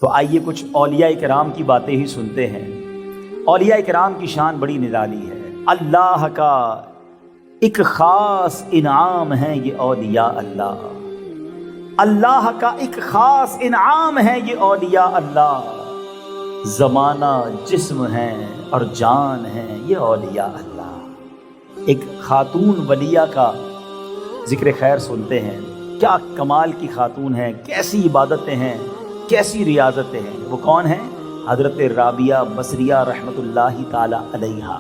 تو آئیے کچھ اولیاء کرام کی باتیں ہی سنتے ہیں۔ اولیاء کرام کی شان بڑی نرالی ہے۔ اللہ کا ایک خاص انعام ہے یہ اولیاء اللہ، اللہ کا ایک خاص انعام ہے یہ اولیاء اللہ، زمانہ جسم ہے اور جان ہے یہ اولیاء اللہ۔ ایک خاتون ولیہ کا ذکر خیر سنتے ہیں، کیا کمال کی خاتون ہیں، کیسی عبادتیں ہیں، کیسی ریاضتیں ہیں۔ وہ کون ہیں؟ حضرت رابعہ بصریہ رحمۃ اللہ تعالی علیہا۔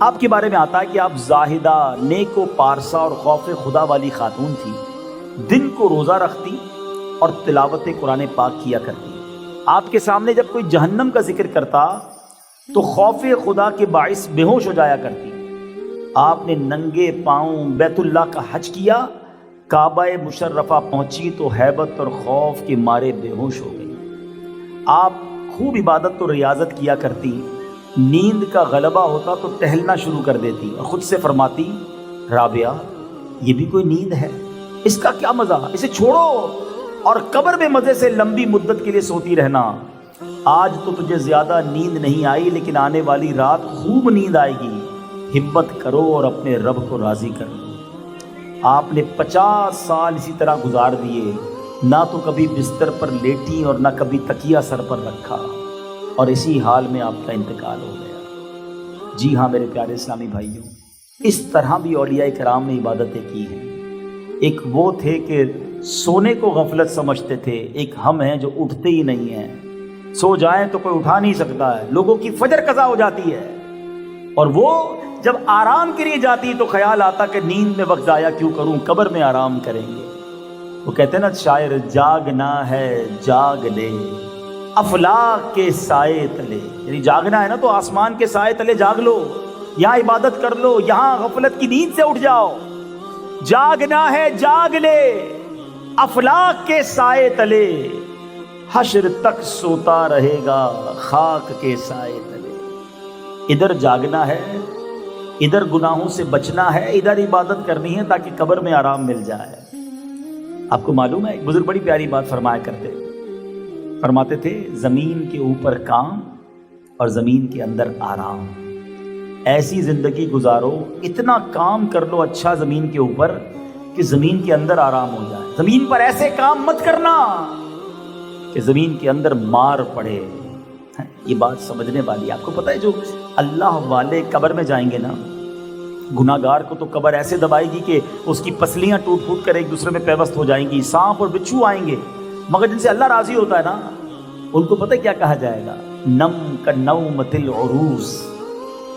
آپ کے بارے میں آتا ہے کہ آپ زاہدہ، نیک و پارسا اور خوف خدا والی خاتون تھی، دن کو روزہ رکھتی اور تلاوت قرآن پاک کیا کرتی۔ آپ کے سامنے جب کوئی جہنم کا ذکر کرتا تو خوف خدا کے باعث بے ہوش ہو جایا کرتی۔ آپ نے ننگے پاؤں بیت اللہ کا حج کیا، کعبہ مشرفہ پہنچی تو ہیبت اور خوف کے مارے بے ہوش ہو گئی۔ آپ خوب عبادت و ریاضت کیا کرتی، نیند کا غلبہ ہوتا تو ٹہلنا شروع کر دیتی اور خود سے فرماتی، رابعہ یہ بھی کوئی نیند ہے، اس کا کیا مزہ، اسے چھوڑو اور قبر میں مزے سے لمبی مدت کے لیے سوتی رہنا۔ آج تو تجھے زیادہ نیند نہیں آئی لیکن آنے والی رات خوب نیند آئے گی، ہمت کرو اور اپنے رب کو راضی کر لو۔ آپ نے 50 سال اسی طرح گزار دیے، نہ تو کبھی بستر پر لیٹی اور نہ کبھی تکیہ سر پر رکھا، اور اسی حال میں آپ کا انتقال ہو گیا۔ جی ہاں میرے پیارے اسلامی بھائیوں، اس طرح بھی اولیاء کرام نے عبادتیں کی ہیں۔ ایک وہ تھے کہ سونے کو غفلت سمجھتے تھے، ایک ہم ہیں جو اٹھتے ہی نہیں ہیں، سو جائیں تو کوئی اٹھا نہیں سکتا ہے، لوگوں کی فجر قضا ہو جاتی ہے اور وہ جب آرام کے لیے جاتی تو خیال آتا کہ نیند میں وقت ضائع کیوں کروں، قبر میں آرام کریں گے۔ وہ کہتے ہیں نا شاعر، جاگنا ہے جاگ لے افلاک کے سائے تلے، یعنی جاگنا ہے نا تو آسمان کے سائے تلے جاگ لو، یہاں عبادت کر لو، یہاں غفلت کی نیند سے اٹھ جاؤ۔ جاگنا ہے جاگ لے افلاک کے سائے تلے، حشر تک سوتا رہے گا خاک کے سائے تلے۔ ادھر جاگنا ہے، ادھر گناہوں سے بچنا ہے، ادھر عبادت کرنی ہے تاکہ قبر میں آرام مل جائے۔ آپ کو معلوم ہے ایک بزرگ بڑی پیاری بات فرماتے تھے، زمین کے اوپر کام اور زمین کے اندر آرام۔ ایسی زندگی گزارو، اتنا کام کر لو اچھا زمین کے اوپر کہ زمین کے اندر آرام ہو جائے۔ زمین پر ایسے کام مت کرنا کہ زمین کے اندر مار پڑے۔ یہ بات سمجھنے والی، آپ کو پتہ ہے جو اللہ والے قبر میں جائیں گے نا، گناہگار کو تو قبر ایسے دبائے گی کہ اس کی پسلیاں ٹوٹ پھوٹ کر ایک دوسرے میں پیوست ہو جائیں گی، سانپ اور بچھو آئیں گے، مگر جن سے اللہ راضی ہوتا ہے نا ان کو پتہ کیا کہا جائے گا، نم کا نومۃ العروس،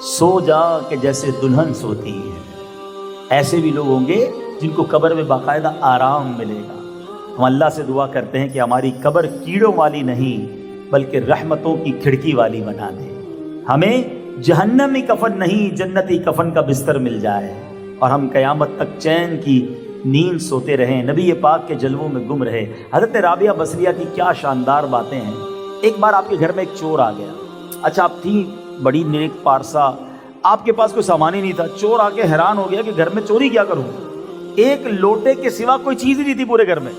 سو جا کہ جیسے دلہن سوتی ہے۔ ایسے بھی لوگ ہوں گے جن کو قبر میں باقاعدہ آرام ملے گا۔ ہم اللہ سے دعا کرتے ہیں کہ ہماری قبر کیڑوں والی نہیں بلکہ رحمتوں کی کھڑکی والی بنا دے، ہمیں جہنمی کفن نہیں جنتی کفن کا بستر مل جائے اور ہم قیامت تک چین کی نیند سوتے رہیں، نبی پاک کے جلووں میں گم رہے۔ حضرت رابعہ بصریہ کی کیا شاندار باتیں ہیں۔ ایک بار آپ کے گھر میں ایک چور آ گیا، اچھا آپ تھی بڑی نیک پارسا، آپ کے پاس کوئی سامان ہی نہیں تھا، چور آ کے حیران ہو گیا کہ گھر میں چوری کیا کروں، ایک لوٹے کے سوا کوئی چیز ہی نہیں تھی پورے گھر میں۔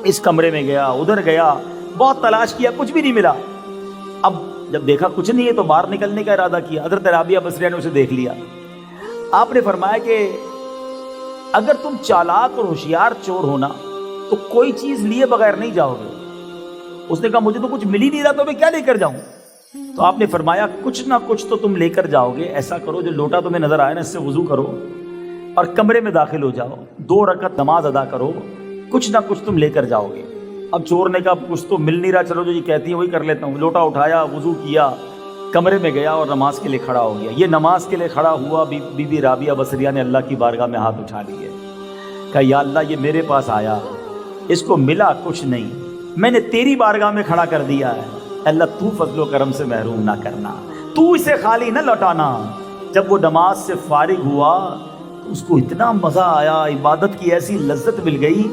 اس کمرے میں گیا، ادھر گیا، بہت تلاش کیا، کچھ بھی نہیں ملا۔ اب جب دیکھا کچھ نہیں ہے تو باہر نکلنے کا ارادہ کیا، حضرت رابعہ بصریہ نے اسے دیکھ لیا۔ آپ نے فرمایا کہ اگر تم چالاک اور ہوشیار چور ہونا تو کوئی چیز لیے بغیر نہیں جاؤ گے۔ اس نے کہا مجھے تو کچھ مل ہی نہیں رہا تو میں کیا لے کر جاؤں؟ تو آپ نے فرمایا کچھ نہ کچھ تو تم لے کر جاؤ گے، ایسا کرو جو لوٹا تمہیں نظر آئے نا اس سے وضو کرو اور کمرے میں داخل ہو جاؤ، 2 رکعت نماز ادا کرو، کچھ نہ کچھ تم لے کر جاؤ گے۔ اب چور نے کہا کچھ تو مل نہیں رہا، چلو جو یہ کہتی ہے وہی کر لیتا ہوں۔ لوٹا اٹھایا، وضو کیا، کمرے میں گیا اور نماز کے لیے کھڑا ہو گیا۔ یہ نماز کے لیے کھڑا ہوا، بی بی رابعہ بصریہ نے اللہ کی بارگاہ میں ہاتھ اٹھا لیے، کہا یا اللہ یہ میرے پاس آیا، اس کو ملا کچھ نہیں، میں نے تیری بارگاہ میں کھڑا کر دیا ہے، اللہ تو فضل و کرم سے محروم نہ کرنا، تو اسے خالی نہ لوٹانا۔ جب وہ نماز سے فارغ ہوا تو اس کو اتنا مزہ آیا، عبادت کی ایسی لذت مل گئی،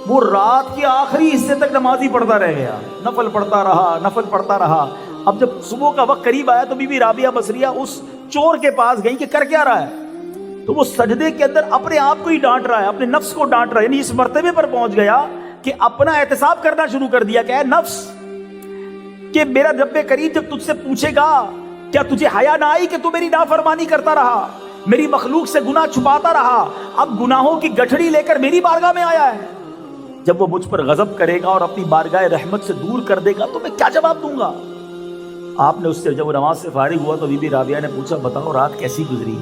وہ رات کے آخری حصے تک نماز ہی پڑھتا رہ گیا، نفل پڑھتا رہا۔ اب جب صبح کا وقت قریب آیا تو بی بی رابعہ بصریہ اس چور کے پاس گئی کہ کر کیا رہا ہے؟ تو وہ سجدے کے اندر اپنے آپ کو ہی ڈانٹ رہا ہے، اپنے نفس کو ڈانٹ رہا ہے، یعنی اس مرتبے پر پہنچ گیا کہ اپنا احتساب کرنا شروع کر دیا کہ اے نفس، کہ میرا رب کریم جب تجھ سے پوچھے گا کیا تجھے حیا نہ آئی کہ تو میری نافرمانی کرتا رہا، میری مخلوق سے گناہ چھپاتا رہا، اب گناہوں کی گٹھڑی لے کر میری بارگاہ میں آیا ہے، جب وہ مجھ پر غضب کرے گا اور اپنی بارگاہ رحمت سے دور کر دے گا تو میں کیا جواب دوں گا؟ آپ نے اس سے جب وہ نماز سے فارغ ہوا تو بی بی رابعہ نے پوچھا بتاؤ رات کیسی گزری؟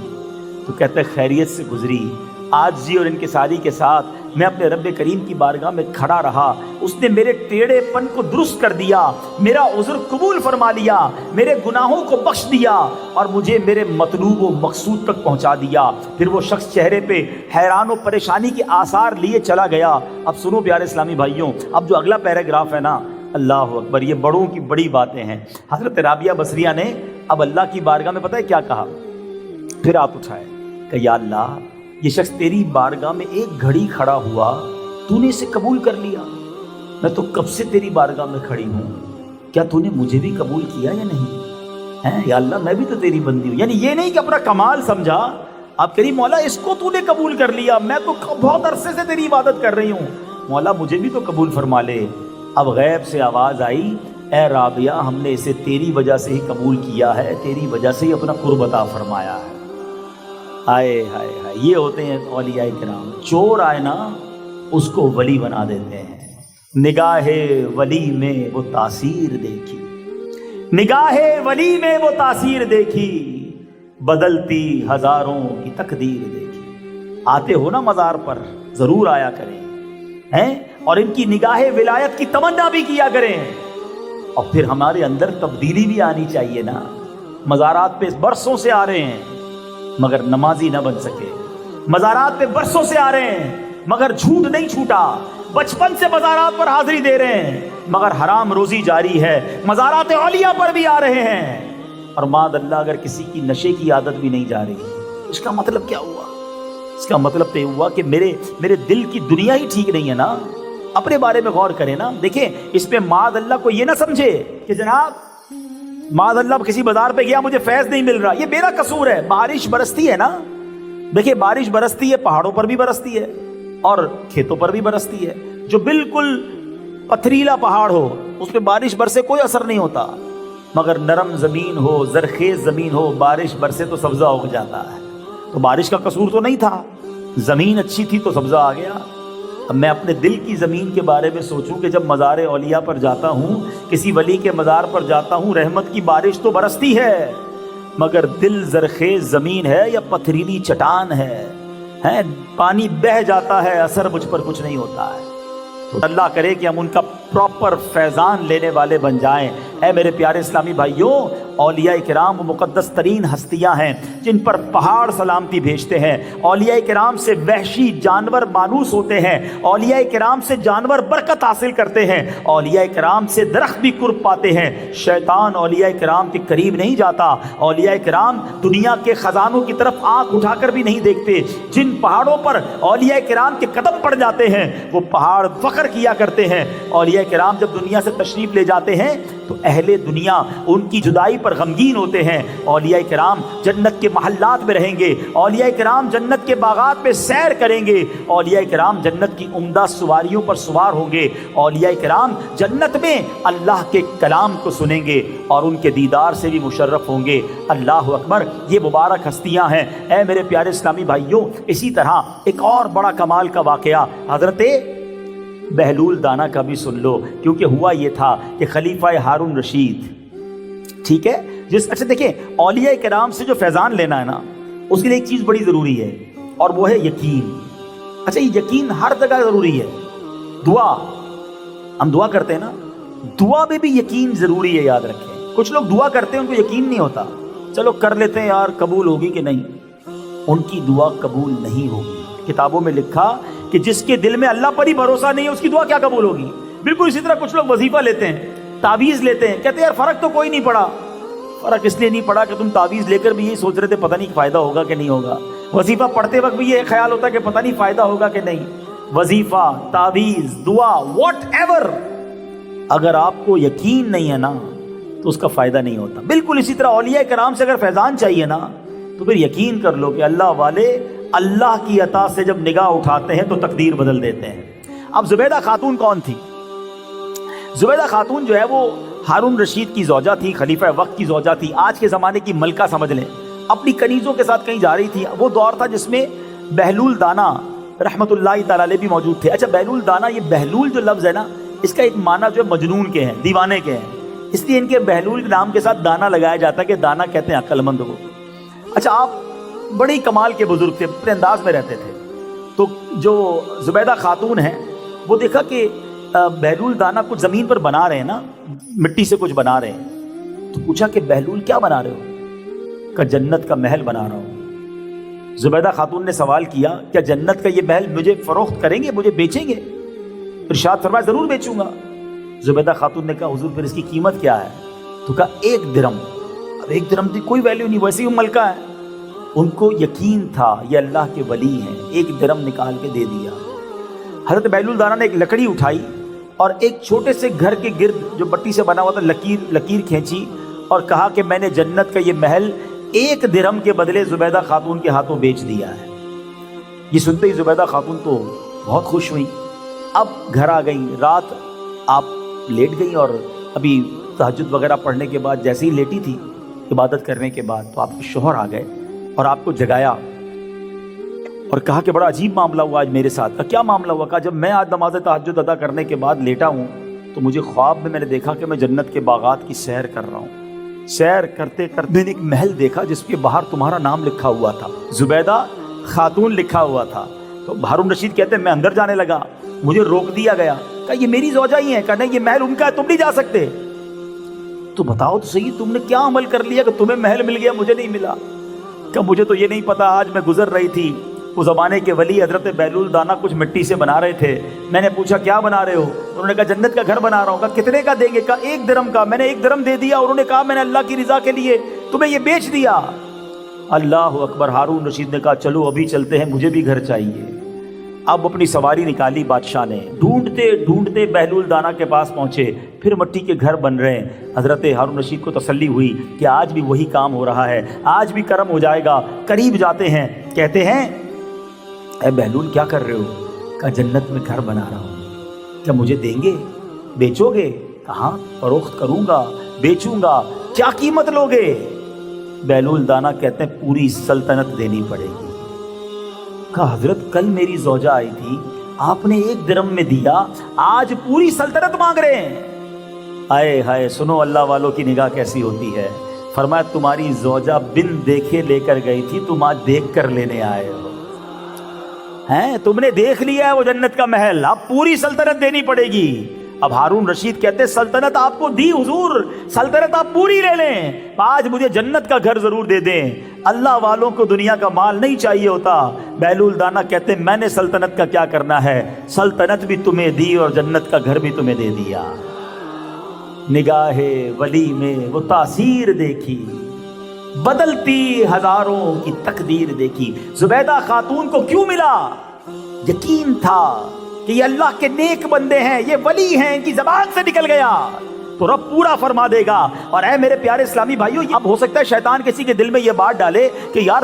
تو کہتے ہیں خیریت سے گزری، عاجزی اور انکساری کے ساتھ میں اپنے رب کریم کی بارگاہ میں کھڑا رہا، اس نے میرے ٹیڑھے پن کو درست کر دیا، میرا عذر قبول فرما لیا، میرے گناہوں کو بخش دیا اور مجھے میرے مطلوب و مقصود تک پہنچا دیا۔ پھر وہ شخص چہرے پہ حیران و پریشانی کے آثار لیے چلا گیا۔ اب سنو پیارے اسلامی بھائیوں، اب جو اگلا پیراگراف ہے نا، اللہ اکبر، یہ بڑوں کی بڑی باتیں ہیں۔ حضرت رابعہ بصریہ نے اب اللہ کی بارگاہ میں پتہ ہے کیا کہا؟ پھر ہاتھ اٹھائے کہ یا اللہ، یہ شخص تیری بارگاہ میں ایک گھڑی کھڑا ہوا، تو نے اسے قبول کر لیا، میں تو کب سے تیری بارگاہ میں کھڑی ہوں، کیا تو نے مجھے بھی قبول کیا یا نہیں ہے؟ یا اللہ میں بھی تو تیری بندی ہوں۔ یعنی یہ نہیں کہ اپنا کمال سمجھا، آپ کریم مولا اس کو تو نے قبول کر لیا، میں تو بہت عرصے سے تیری عبادت کر رہی ہوں، مولا مجھے بھی تو قبول فرما لے۔ اب غیب سے آواز آئی، اے رابعہ، ہم نے اسے تیری وجہ سے ہی قبول کیا ہے، تیری وجہ سے ہی اپنا قرب عطا فرمایا ہے۔ ہائے ہائے ہائے، یہ ہوتے ہیں اولیاء کرام، چور آئے نا اس کو ولی بنا دیتے ہیں۔ نگاہ ولی میں وہ تاثیر دیکھی، نگاہ ولی میں وہ تاثیر دیکھی، بدلتی ہزاروں کی تقدیر دیکھی۔ آتے ہو نا مزار پر ضرور آیا کریں ہیں، اور ان کی نگاہ ولایت کی تمنا بھی کیا کریں، اور پھر ہمارے اندر تبدیلی بھی آنی چاہیے نا۔ مزارات پہ برسوں سے آ رہے ہیں مگر نمازی نہ بن سکے، مزارات پہ برسوں سے آ رہے ہیں مگر جھوٹ نہیں چھوٹا، بچپن سے مزارات پر حاضری دے رہے ہیں مگر حرام روزی جاری ہے، مزارات اولیاء پر بھی آ رہے ہیں اور ماد اللہ اگر کسی کی نشے کی عادت بھی نہیں جا رہی، اس کا مطلب کیا ہوا؟ اس کا مطلب تو یہ ہوا کہ میرے دل کی دنیا ہی ٹھیک نہیں ہے نا۔ اپنے بارے میں غور کریں نا، دیکھیں اس پہ ماد اللہ کو یہ نہ سمجھے کہ جناب معاذ اللہ کسی بازار پہ گیا مجھے فیض نہیں مل رہا، یہ میرا قصور ہے۔ بارش برستی ہے نا، دیکھیں بارش برستی ہے، پہاڑوں پر بھی برستی ہے اور کھیتوں پر بھی برستی ہے۔ جو بالکل پتھریلا پہاڑ ہو اس پہ بارش برسے کوئی اثر نہیں ہوتا، مگر نرم زمین ہو، زرخیز زمین ہو، بارش برسے تو سبزہ اگ جاتا ہے۔ تو بارش کا قصور تو نہیں تھا، زمین اچھی تھی تو سبزہ آ گیا۔ اب میں اپنے دل کی زمین کے بارے میں سوچوں کہ جب مزار اولیاء پر جاتا ہوں، کسی ولی کے مزار پر جاتا ہوں، رحمت کی بارش تو برستی ہے مگر دل زرخیز زمین ہے یا پتھریلی چٹان ہے، پانی بہہ جاتا ہے، اثر مجھ پر کچھ نہیں ہوتا ہے۔ تو اللہ کرے کہ ہم ان کا پراپر فیضان لینے والے بن جائیں۔ اے میرے پیارے اسلامی بھائیوں، اولیاء کرام وہ مقدس ترین ہستیاں ہیں جن پر پہاڑ سلامتی بھیجتے ہیں۔ اولیاء کرام سے وحشی جانور مانوس ہوتے ہیں، اولیاء کرام سے جانور برکت حاصل کرتے ہیں، اولیاء کرام سے درخت بھی قرب پاتے ہیں۔ شیطان اولیاء کرام کے قریب نہیں جاتا، اولیاء کرام دنیا کے خزانوں کی طرف آنکھ اٹھا کر بھی نہیں دیکھتے۔ جن پہاڑوں پر اولیاء کرام کے قدم پڑ جاتے ہیں وہ پہاڑ فخر کیا کرتے ہیں۔ اولیاء کرام جب دنیا سے تشریف لے جاتے ہیں تو اہل دنیا ان کی جدائی پر غمگین ہوتے ہیں۔ اولیاء کرام جنت کے محلات میں رہیں گے، اولیاء کرام جنت کے باغات میں سیر کریں گے، اولیاء کرام جنت کی عمدہ سواریوں پر سوار ہوں گے، اولیاء کرام جنت میں اللہ کے کلام کو سنیں گے اور ان کے دیدار سے بھی مشرف ہوں گے۔ اللہ اکبر، یہ مبارک ہستیاں ہیں۔ اے میرے پیارے اسلامی بھائیوں، اسی طرح ایک اور بڑا کمال کا واقعہ حضرت بہلول دانا کا بھی سن لو، کیونکہ ہوا یہ تھا کہ خلیفہ ہارون رشید، ٹھیک ہے، اچھا دیکھیں اولیاء کرام سے جو فیضان لینا ہے نا، اس کے لیے ایک چیز بڑی ضروری ہے اور وہ ہے یقین۔ اچھا یہ یقین ہر جگہ ضروری ہے۔ دعا، ہم دعا کرتے ہیں نا، دعا میں بھی یقین ضروری ہے، یاد رکھیں۔ کچھ لوگ دعا کرتے ہیں ان کو یقین نہیں ہوتا، چلو کر لیتے ہیں یار، قبول ہوگی کہ نہیں، ان کی دعا قبول نہیں ہوگی۔ کتابوں میں لکھا کہ جس کے دل میں اللہ پر ہی بھروسہ نہیں ہے اس کی دعا کیا قبول ہوگی۔ بالکل اسی طرح کچھ لوگ وظیفہ لیتے ہیں، تعویذ لیتے ہیں، کہتے ہیں یار فرق تو کوئی نہیں پڑا۔ فرق اس لیے نہیں پڑا کہ تم تعویذ لے کر بھی یہی سوچ رہے تھے پتہ نہیں فائدہ ہوگا کہ نہیں ہوگا، وظیفہ پڑھتے وقت بھی یہ خیال ہوتا ہے کہ پتہ نہیں فائدہ ہوگا کہ نہیں۔ وظیفہ، تعویذ، دعا، واٹ ایور، اگر آپ کو یقین نہیں ہے نا تو اس کا فائدہ نہیں ہوتا۔ بالکل اسی طرح اولیاء کرام سے اگر فیضان چاہیے نا تو پھر یقین کر لو کہ اللہ والے اللہ کی عطا سے جب نگاہ اٹھاتے ہیں تو تقدیر بدل دیتے ہیں۔ اب زبیدہ خاتون کون تھی؟ زبیدہ خاتون جو ہے وہ ہارون رشید کی زوجہ تھی، خلیفہ وقت کی زوجہ تھی، آج کے زمانے کی ملکہ سمجھ لیں، اپنی کنیزوں کے ساتھ کہیں جا رہی تھی۔ وہ دور تھا جس میں بہلول دانا رحمت اللہ تعالی علیہ بھی موجود تھے۔ اچھا بہلول دانا، یہ بہلول جو لفظ ہے نا، اس کا ایک معنی جو ہے مجنون کے ہیں، دیوانے کے ہیں، اس لیے ان کے بہلول نام کے ساتھ دانا لگایا جاتا ہے کہ دانا کہتے ہیں عقل مند کو۔ اچھا آپ بڑی کمال کے بزرگ تھے، اپنے انداز میں رہتے تھے، تو جو زبیدہ خاتون ہیں وہ دیکھا کہ بہلول دانا کچھ زمین پر بنا رہے ہیں نا، مٹی سے کچھ بنا رہے ہیں، تو پوچھا کہ بہلول کیا بنا رہے ہو؟ کہ جنت کا محل بنا رہا ہوں۔ زبیدہ خاتون نے سوال کیا کیا جنت کا یہ محل مجھے فروخت کریں گے، مجھے بیچیں گے؟ ارشاد فرمایا ضرور بیچوں گا۔ زبیدہ خاتون نے کہا حضور پھر اس کی قیمت کیا ہے؟ تو کہا 1 درم۔ اب 1 درم کی کوئی ویلیو نہیں، ویسے ہی وہ ملکہ ہے۔ ان کو یقین تھا یہ اللہ کے ولی ہیں، 1 درم نکال کے دے دیا۔ حضرت بہلول دانا نے ایک لکڑی اٹھائی اور ایک چھوٹے سے گھر کے گرد جو مٹی سے بنا ہوا تھا لکیر کھینچی اور کہا کہ میں نے جنت کا یہ محل 1 درہم کے بدلے زبیدہ خاتون کے ہاتھوں بیچ دیا ہے۔ یہ سنتے ہی زبیدہ خاتون تو بہت خوش ہوئی، اب گھر آ گئی، رات آپ لیٹ گئی، اور ابھی تہجد وغیرہ پڑھنے کے بعد جیسے ہی لیٹی تھی عبادت کرنے کے بعد، تو آپ کے شوہر آ گئے اور آپ کو جگایا اور کہا کہ بڑا عجیب معاملہ ہوا آج میرے ساتھ۔ کہا کیا معاملہ ہوا؟ کہا جب میں آج نماز تہجد ادا کرنے کے بعد لیٹا ہوں تو مجھے خواب میں نے دیکھا کہ میں جنت کے باغات کی سیر کر رہا ہوں۔ سیر کرتے کرتے میں نے ایک محل دیکھا جس کے باہر تمہارا نام لکھا ہوا تھا، زبیدہ خاتون لکھا ہوا تھا۔ تو ہارون رشید کہتے ہیں میں اندر جانے لگا، مجھے روک دیا گیا۔ کہا یہ میری زوجہ ہی ہے۔ کہا نہیں، یہ محل ان کا ہے، تم نہیں جا سکتے۔ تو بتاؤ تو صحیح، تم نے کیا عمل کر لیا کہ تمہیں محل مل گیا مجھے نہیں ملا؟ کہ مجھے تو یہ نہیں پتا، آج میں گزر رہی تھی، اس زمانے کے ولی حضرت بہلول دانا کچھ مٹی سے بنا رہے تھے، میں نے پوچھا کیا بنا رہے ہو؟ انہوں نے کہا جنت کا گھر بنا رہا ہوں۔ کہا کتنے کا دیں گے؟ کہا 1 درم کا۔ میں نے 1 درم دے دیا، اور انہوں نے کہا میں نے اللہ کی رضا کے لیے تمہیں یہ بیچ دیا۔ اللہ اکبر۔ ہارون رشید نے کہا چلو ابھی چلتے ہیں، مجھے بھی گھر چاہیے۔ اب اپنی سواری نکالی بادشاہ نے، ڈھونڈتے ڈھونڈتے بہلول دانا کے پاس پہنچے، پھر مٹی کے گھر بن رہے ہیں۔ حضرت ہارون رشید کو تسلی ہوئی کہ آج بھی وہی کام ہو رہا ہے، آج بھی کرم ہو جائے گا۔ قریب جاتے ہیں، کہتے ہیں اے بہلول کیا کر رہے ہو؟ کہا جنت میں گھر بنا رہا ہوں۔ کیا مجھے دیں گے؟ بیچو گے؟ کہاں فروخت کروں گا، بیچوں گا۔ کیا قیمت لوگے؟ بہلول دانا کہتے ہیں پوری سلطنت دینی پڑے گی۔ کہا حضرت کل میری زوجہ آئی تھی، آپ نے 1 درم میں دیا، آج پوری سلطنت مانگ رہے ہیں۔ آئے ہائے، سنو اللہ والوں کی نگاہ کیسی ہوتی ہے۔ فرمایا تمہاری زوجہ بن دیکھے لے کر گئی تھی، تم آج دیکھ کر لینے آئے ہو ہیں، تم نے دیکھ لیا ہے وہ جنت کا محل، اب پوری سلطنت دینی پڑے گی۔ اب ہارون رشید کہتے سلطنت آپ کو دی حضور، سلطنت آپ پوری لے لیں، آج مجھے جنت کا گھر ضرور دے دیں۔ اللہ والوں کو دنیا کا مال نہیں چاہیے ہوتا۔ بہلول دانا کہتے میں نے سلطنت کا کیا کرنا ہے، سلطنت بھی تمہیں دی اور جنت کا گھر بھی تمہیں دے دیا۔ نگاہ ولی میں وہ تاثیر دیکھی، بدلتی ہزاروں کی تقدیر دیکھی۔ زبیدہ خاتون کو کیوں ملا؟ یقین تھا کہ یہ اللہ کے نیک بندے ہیں، یہ ولی ہیں، ان کی زبان سے نکل گیا تو رب پورا فرما دے گا۔ اور اے میرے پیارے اسلامی بھائیوں، اب ہو سکتا ہے شیطان کسی کے دل میں یہ بات ڈالے کہ یار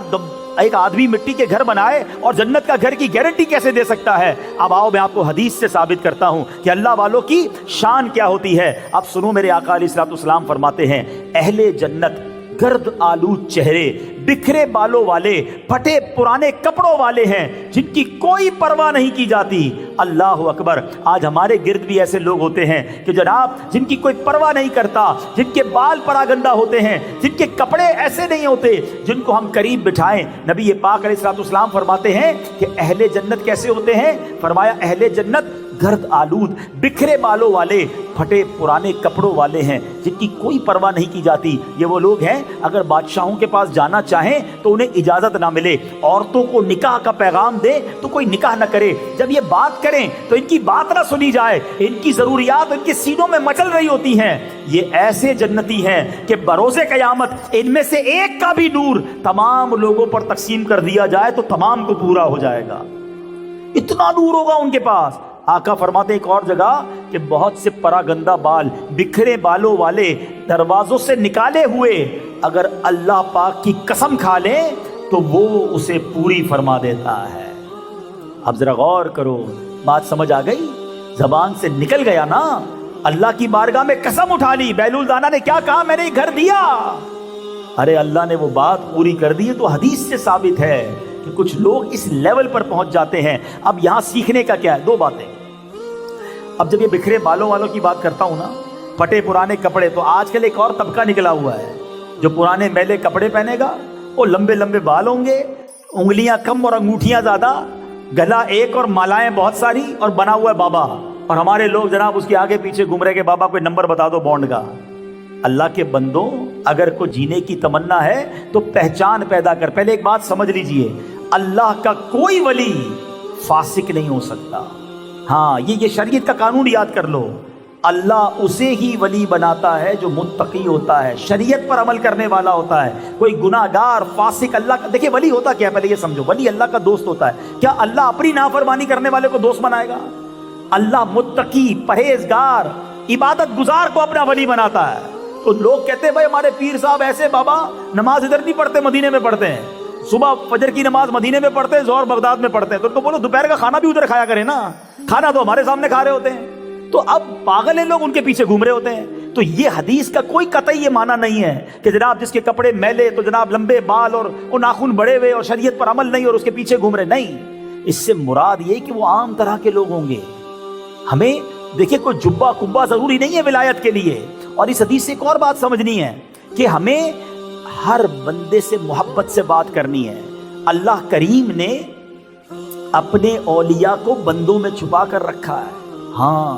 ایک آدمی مٹی کے گھر بنائے اور جنت کا گھر کی گارنٹی کیسے دے سکتا ہے؟ اب آؤ میں آپ کو حدیث سے ثابت کرتا ہوں کہ اللہ والوں کی شان کیا ہوتی ہے۔ اب سنو، میرے آقا علیہ الصلوۃ والسلام فرماتے ہیں اہل جنت گرد آلود چہرے، بکھرے بالوں والے، پھٹے پرانے کپڑوں والے ہیں، جن کی کوئی پرواہ نہیں کی جاتی۔ اللہ اکبر۔ آج ہمارے گرد بھی ایسے لوگ ہوتے ہیں کہ جناب جن کی کوئی پرواہ نہیں کرتا، جن کے بال پراگندہ ہوتے ہیں، جن کے کپڑے ایسے نہیں ہوتے جن کو ہم قریب بٹھائیں۔ نبی پاک علیہ الصلوۃ والسلام فرماتے ہیں کہ اہل جنت کیسے ہوتے ہیں؟ فرمایا اہل جنت گرد آلود، بکھرے بالوں والے، پھٹے پرانے کپڑوں والے ہیں، جن کی کوئی پرواہ نہیں کی جاتی۔ یہ وہ لوگ ہیں اگر بادشاہوں کے پاس جانا چاہیں تو انہیں اجازت نہ ملے، عورتوں کو نکاح کا پیغام دے تو کوئی نکاح نہ کرے، جب یہ بات کریں تو ان کی بات نہ سنی جائے، ان کی ضروریات ان کے سینوں میں مچل رہی ہوتی ہیں۔ یہ ایسے جنتی ہیں کہ بروز قیامت ان میں سے ایک کا بھی نور تمام لوگوں پر تقسیم کر دیا جائے تو تمام کو پورا ہو جائے گا، اتنا نور ہوگا ان کے پاس۔ آقا فرماتے ایک اور جگہ کہ بہت سے پراگندہ بال، بکھرے بالوں والے، دروازوں سے نکالے ہوئے، اگر اللہ پاک کی قسم کھا لیں تو وہ اسے پوری فرما دیتا ہے۔ اب ذرا غور کرو، بات سمجھ آ گئی؟ زبان سے نکل گیا نا، اللہ کی بارگاہ میں قسم اٹھا لی۔ بیلول دانا نے کیا کہا؟ میں نے گھر دیا۔ ارے اللہ نے وہ بات پوری کر دی۔ تو حدیث سے ثابت ہے کہ کچھ لوگ اس لیول پر پہنچ جاتے ہیں۔ اب یہاں سیکھنے کا کیا ہے؟ دو باتیں۔ اب جب یہ بکھرے بالوں والوں کی بات کرتا ہوں نا، پھٹے پرانے کپڑے، تو آج کل ایک اور طبقہ نکلا ہوا ہے جو پرانے میلے کپڑے پہنے گا، وہ لمبے لمبے بال ہوں گے، انگلیاں کم اور انگوٹھیاں زیادہ، گلا ایک اور مالائیں بہت ساری، اور بنا ہوا ہے بابا، اور ہمارے لوگ جناب اس کے آگے پیچھے گھوم رہے کہ بابا کوئی نمبر بتا دو بانڈ کا۔ اللہ کے بندوں، اگر کوئی جینے کی تمنا ہے تو پہچان پیدا کر۔ پہلے ایک بات سمجھ لیجئے، اللہ کا کوئی ولی فاسق نہیں ہو سکتا۔ ہاں، یہ شریعت کا قانون یاد کر لو، اللہ اسے ہی ولی بناتا ہے جو متقی ہوتا ہے، شریعت پر عمل کرنے والا ہوتا ہے۔ کوئی گناہگار فاسق اللہ کا، دیکھیں ولی ہوتا کیا ہے، پہلے یہ سمجھو، ولی اللہ کا دوست ہوتا ہے۔ کیا اللہ اپنی نافرمانی کرنے والے کو دوست بنائے گا؟ اللہ متقی، پرہیزگار، عبادت گزار کو اپنا ولی بناتا ہے۔ تو لوگ کہتے ہیں بھائی ہمارے پیر صاحب ایسے، بابا نماز ادھر نہیں پڑھتے، مدینے میں پڑھتے ہیں، صبح فجر کی نماز مدینے میں پڑھتے ہیں، ظہر بغداد میں پڑھتے ہیں، تو ان کو بولو دوپہر کا کھانا بھی ادھر کھایا کریں نا، کھانا تو ہمارے سامنے کھا رہے ہوتے ہیں۔ تو اب پاگل ہیں لوگ، ان کے پیچھے گھوم رہے ہوتے ہیں۔ تو یہ حدیث کا کوئی قطعی یہ معنی نہیں ہے کہ جناب جس کے کپڑے میلے تو جناب لمبے بال اور وہ ناخن بڑے ہوئے اور شریعت پر عمل نہیں اور اس کے پیچھے گھوم رہے، نہیں۔ اس سے مراد یہ کہ وہ عام طرح کے لوگ ہوں گے۔ ہمیں دیکھیں کوئی جبہ کبا ضروری نہیں ہے ولایت کے لیے۔ اور اس حدیث سے ایک اور بات سمجھنی ہے کہ ہمیں ہر بندے سے محبت سے بات کرنی ہے۔ اللہ کریم نے اپنے اولیاء کو بندوں میں چھپا کر رکھا ہے۔ ہاں،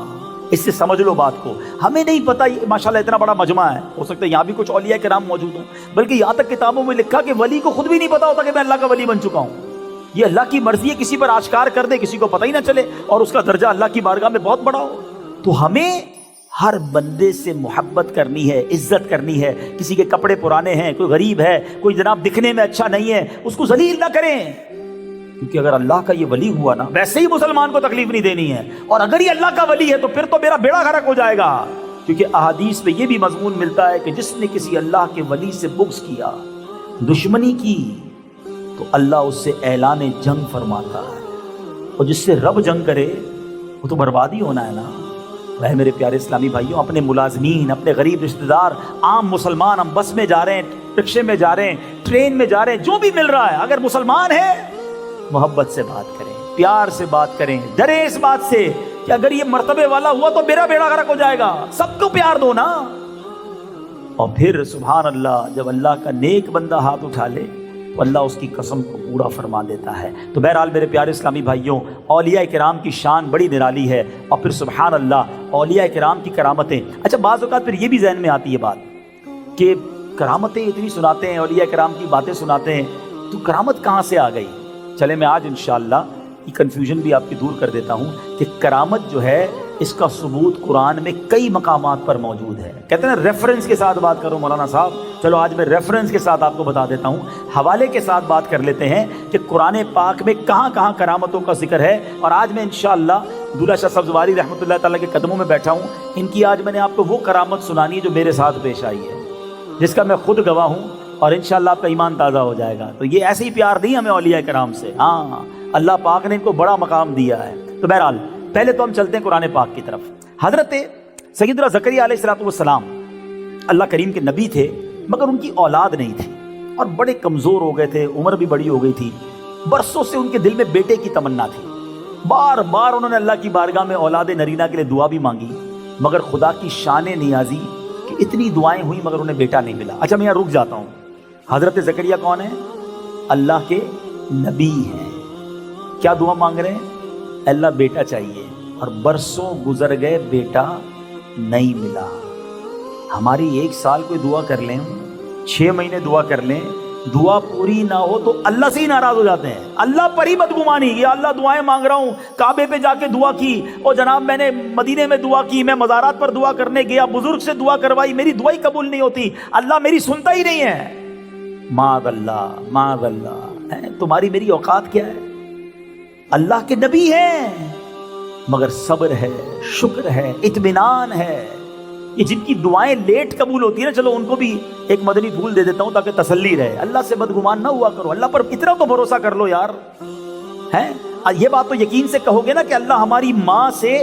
اس سے سمجھ لو بات کو۔ ہمیں نہیں پتا، ماشاءاللہ اتنا بڑا مجمع ہے، ہو سکتا ہے یہاں بھی کچھ اولیاء کرام موجود ہوں، بلکہ یہاں تک کتابوں میں لکھا کہ ولی کو خود بھی نہیں پتا ہوتا کہ میں اللہ کا ولی بن چکا ہوں۔ یہ اللہ کی مرضی ہے، کسی پر آشکار کر دے، کسی کو پتہ ہی نہ چلے، اور اس کا درجہ اللہ کی بارگاہ میں بہت بڑا ہو۔ تو ہمیں ہر بندے سے محبت کرنی ہے، عزت کرنی ہے۔ کسی کے کپڑے پرانے ہیں، کوئی غریب ہے، کوئی جناب دکھنے میں اچھا نہیں ہے، اس کو ذلیل نہ کریں، کیونکہ اگر اللہ کا یہ ولی ہوا نا، ویسے ہی مسلمان کو تکلیف نہیں دینی ہے، اور اگر یہ اللہ کا ولی ہے تو پھر تو میرا بیڑا غرق ہو جائے گا، کیونکہ احادیث میں یہ بھی مضمون ملتا ہے کہ جس نے کسی اللہ کے ولی سے بغض کیا، دشمنی کی، تو اللہ اس سے اعلان جنگ فرماتا ہے، اور جس سے رب جنگ کرے وہ تو بربادی ہونا ہے نا۔ میں میرے پیارے اسلامی بھائیوں، اپنے ملازمین، اپنے غریب رشتہ دار، عام مسلمان، ہم بس میں جا رہے ہیں، رکشے میں جا رہے ہیں، ٹرین میں جا رہے ہیں، جو بھی مل رہا ہے، اگر مسلمان ہے محبت سے بات کریں، پیار سے بات کریں، ڈرے اس بات سے کہ اگر یہ مرتبے والا ہوا تو میرا بیڑا غرق ہو جائے گا، سب کو پیار دو نا۔ اور پھر سبحان اللہ، جب اللہ کا نیک بندہ ہاتھ اٹھا لے تو اللہ اس کی قسم کو پورا فرما دیتا ہے۔ تو بہرحال میرے پیارے اسلامی بھائیوں، اولیاء کرام کی شان بڑی نرالی ہے، اور پھر سبحان اللہ اولیاء کرام کی کرامتیں۔ اچھا، بعض اوقات پھر یہ بھی ذہن میں آتی ہے بات کہ کرامتیں اتنی سناتے ہیں، اولیاء کرام کی باتیں سناتے ہیں، تو کرامت کہاں سے آ گئی؟ چلے میں آج انشاءاللہ یہ کنفیوژن بھی آپ کی دور کر دیتا ہوں کہ کرامت جو ہے اس کا ثبوت قرآن میں کئی مقامات پر موجود ہے۔ کہتے ہیں نا ریفرنس کے ساتھ بات کرو مولانا صاحب، چلو آج میں ریفرنس کے ساتھ آپ کو بتا دیتا ہوں، حوالے کے ساتھ بات کر لیتے ہیں کہ قرآن پاک میں کہاں کہاں کرامتوں کا ذکر ہے۔ اور آج میں انشاءاللہ دولہ شاہ سبزواری رحمۃ اللہ تعالیٰ کے قدموں میں بیٹھا ہوں، ان کی آج میں نے آپ کو وہ کرامت سنانی ہے جو میرے ساتھ پیش آئی ہے، جس کا میں خود گواہ ہوں، اور انشاءاللہ آپ کا ایمان تازہ ہو جائے گا۔ تو یہ ایسے ہی پیار نہیں ہمیں اولیاء کرام سے، ہاں اللہ پاک نے ان کو بڑا مقام دیا ہے۔ تو بہرحال پہلے تو ہم چلتے ہیں قرآن پاک کی طرف۔ حضرت سیدنا زکریا علیہ السلام اللہ کریم کے نبی تھے، مگر ان کی اولاد نہیں تھی، اور بڑے کمزور ہو گئے تھے، عمر بھی بڑی ہو گئی تھی، برسوں سے ان کے دل میں بیٹے کی تمنا تھی، بار بار انہوں نے اللہ کی بارگاہ میں اولاد نرینہ کے لیے دعا بھی مانگی، مگر خدا کی شان نیازی کہ اتنی دعائیں ہوئی مگر انہیں بیٹا نہیں ملا۔ اچھا میں یہاں رک جاتا ہوں، حضرت زکریا کون ہیں؟ اللہ کے نبی ہیں۔ کیا دعا مانگ رہے ہیں؟ اللہ بیٹا چاہیے، اور برسوں گزر گئے بیٹا نہیں ملا۔ ہماری 1 سال کوئی دعا کر لیں، 6 مہینے دعا کر لیں، دعا پوری نہ ہو تو اللہ سے ہی ناراض ہو جاتے ہیں، اللہ پر ہی بدگمانی، یا اللہ دعائیں مانگ رہا ہوں، کعبے پہ جا کے دعا کی، اور جناب میں نے مدینے میں دعا کی، میں مزارات پر دعا کرنے گیا، بزرگ سے دعا کروائی، میری دعا ہی قبول نہیں ہوتی، اللہ میری سنتا ہی نہیں ہے۔ معاذ اللہ، معاذ اللہ، تمہاری میری اوقات کیا ہے؟ اللہ کے نبی ہیں، مگر صبر ہے، شکر ہے، اطمینان ہے۔ یہ جن کی دعائیں لیٹ قبول ہوتی ہیں نا، چلو ان کو بھی ایک مدنی پھول دے دیتا ہوں تاکہ تسلی رہے، اللہ سے بدگمان نہ ہوا کرو، اللہ پر اتنا تو بھروسہ کر لو یار، ہیں؟ یہ بات تو یقین سے کہو گے نا کہ اللہ ہماری ماں سے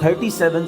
37